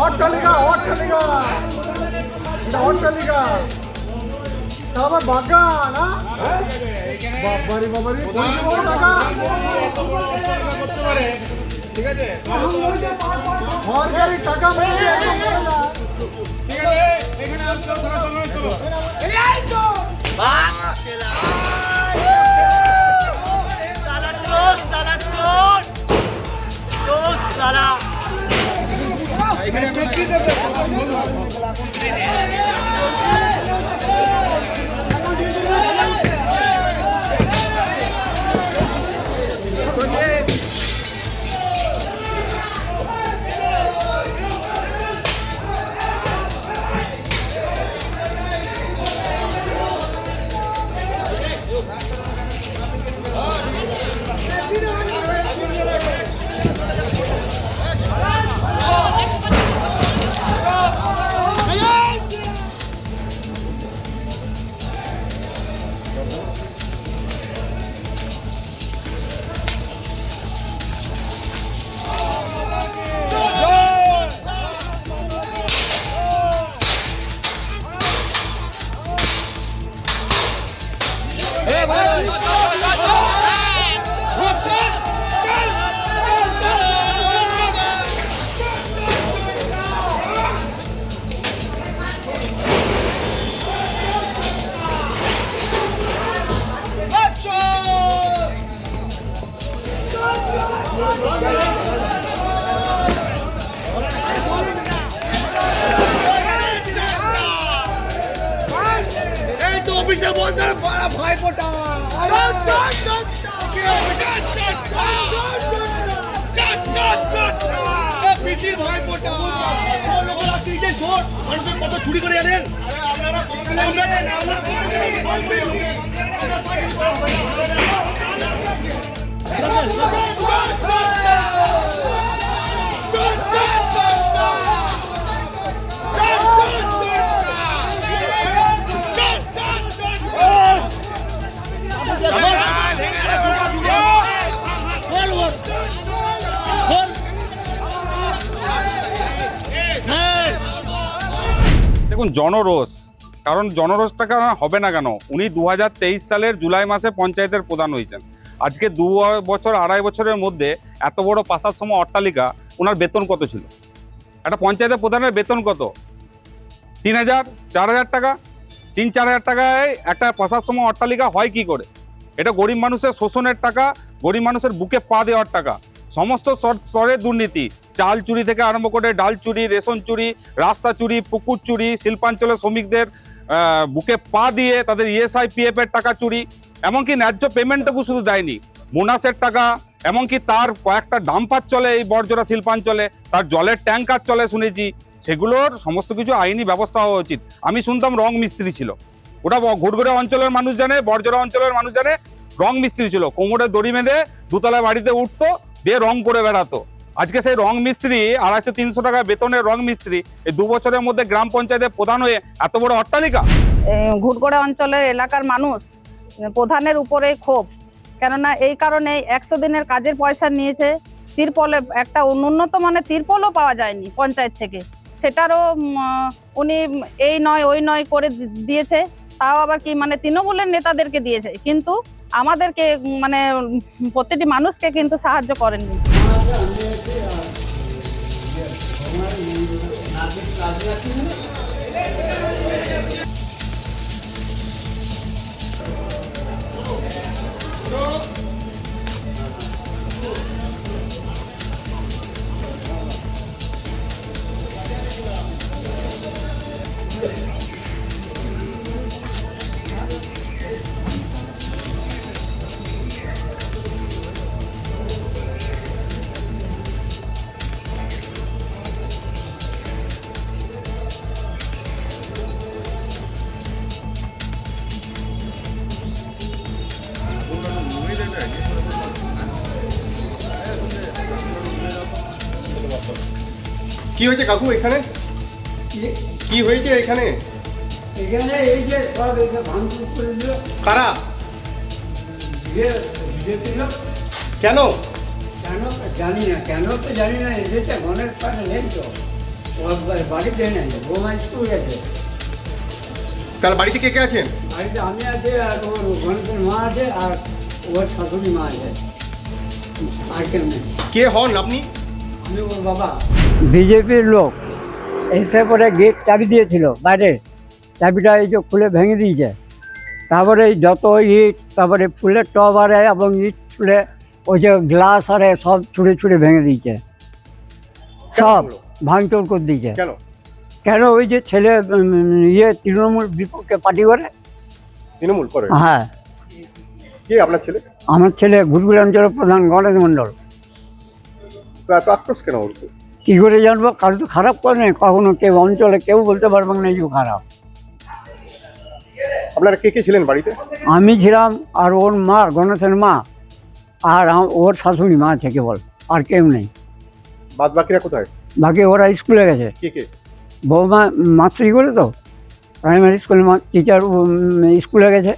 অট্টালিকা অট্টালিকা এটা অট্টালিকা সবার বাগান বাবারি বাবারি টাকা ঠিক আছে সরকারি টাকা ঠিক আছে এখানে অফিসে বলতে ভাই ফোটা ভাই ফোটা মানুষের কত চুরি করে জানেন দেখুন জনরোষ, কারণ জনরোষটা হবে না কেন? উনি 2023 সালের জুলাই মাসে পঞ্চায়েতের প্রধান হয়েছেন। আজকে 2 বছর 2.5 বছরের মধ্যে এত বড় প্রাসাদ সম অট্টালিকা, ওনার বেতন কত ছিল? একটা পঞ্চায়েতের প্রধানের বেতন কত? 3,000 4,000 টাকা। 3-4 হাজার টাকায় একটা প্রাসাদ সম অট্টালিকা হয় কি করে? এটা গরিব মানুষের শোষণের টাকা, গরিব মানুষের বুকে পা দেওয়ার টাকা। সমস্ত স্তরের দুর্নীতি, চাল চুরি থেকে আরম্ভ করে ডাল চুরি, রেশন চুরি, রাস্তা চুরি, পুকুর চুরি, শিল্পাঞ্চলের শ্রমিকদের বুকে পা দিয়ে তাদের ইএসআই পিএফ এর টাকা চুরি, এমনকি ন্যায্য পেমেন্টটুকু শুধু দেয়নি, বোনাসের টাকা, এমনকি তার কয়েকটা ডাম্পার চলে এই বর্জরা শিল্পাঞ্চলে, তার জলের ট্যাঙ্কার চলে শুনেছি, সেগুলোর সমস্ত কিছু আইনি ব্যবস্থা হওয়া উচিত। আমি শুনতাম রং মিস্ত্রি ছিল, ওটা ঘুরঘুরে অঞ্চলের মানুষ জানে, বর্জরা অঞ্চলের মানুষ জানে, রং মিস্ত্রি ছিল, কোমরে দড়ি বেঁধে দুতলা বাড়িতে উঠতো, দিয়ে রং করে বেড়াতো। আজকে সেই রং মিস্ত্রি 250-300 টাকা বেতনের রং মিস্ত্রি এই 2 বছরের মধ্যে গ্রাম পঞ্চায়েতের প্রধান হয়ে এত বড় অট্টালিকা। ঘুরঘুরা অঞ্চলের এলাকার মানুষ প্রধানের উপরে ক্ষোভ, কেননা এই কারণে 100 দিনের কাজের পয়সা নিয়েছে, তিরপলে একটা উন্নত মানের তিরপলও পাওয়া যায়নি পঞ্চায়েত থেকে, সেটারও উনি এই নয় ওই নয় করে দিয়েছে। তাও আবার কি মানে তৃণমূলের নেতাদেরকে দিয়েছে, কিন্তু আমাদেরকে মানে প্রতিটি মানুষকে কিন্তু সাহায্য করেননি। কি হয়েছে কাকু এখানে? কি হয়েছে এখানে? এখানে এই যে সব এখানে ভাঙচুর করে দিল। কারা? বিজেপি লোক। কেন? কেন জানি না, কেন তো জানি না, এসেছে গণেশ পাশে নেই তো। বাড়িতে নেই, বৌমা স্কুল গেছে। তাহলে বাড়িতে কে কে আছেন? বাড়িতে আমি আছে, আর ওর গণেশের মা আছে, আর ওর শাশুড়ি মা আছে, আর কেউ নেই। কে হন আপনি? আমি ওর বাবা। বিজেপির লোক এসে পরে গেট চাবি দিয়েছিল বাইরে, চাবিটা এই যে খুলে ভেঙে দিয়েছে। তারপরে এই যত ইট, তারপরে ফুলের টব আরে এবং ইট ছুঁড়ে ওই যে গ্লাস আরে সব ছুঁড়ে ছুঁড়ে ভেঙে দিয়েছে, কেন সব হলো? ভাঙচুর করে দিয়েছে। কেন? কেন? ওই যে ছেলে তৃণমূল বিপক্ষে পার্টি করে। তৃণমূল করে? হ্যাঁ, কে আপনার ছেলে? আমার ছেলে ঘুরঘুর অঞ্চলের প্রধান গণেশ মণ্ডল। তো এত আক্রোশ কেন ওর উপর? কী করে জানবো? কারো তো খারাপ করে নেই কখনো, কেউ অঞ্চলে কেউ বলতে পারবে না যে ও খারাপ। আপনারা কে কে ছিলেন বাড়িতে? আমি ছিলাম, আর ওর মা, গণেশের মা, আর ওর শাশুড়ি মা আছে কেবল, আর কেউ নেই। বাদ বাকিরা কোথায়? বাকি ওরা স্কুলে গেছে। কে কে? বৌমা মাস্টারি করে তো, প্রাইমারি স্কুলের টিচার স্কুলে গেছে।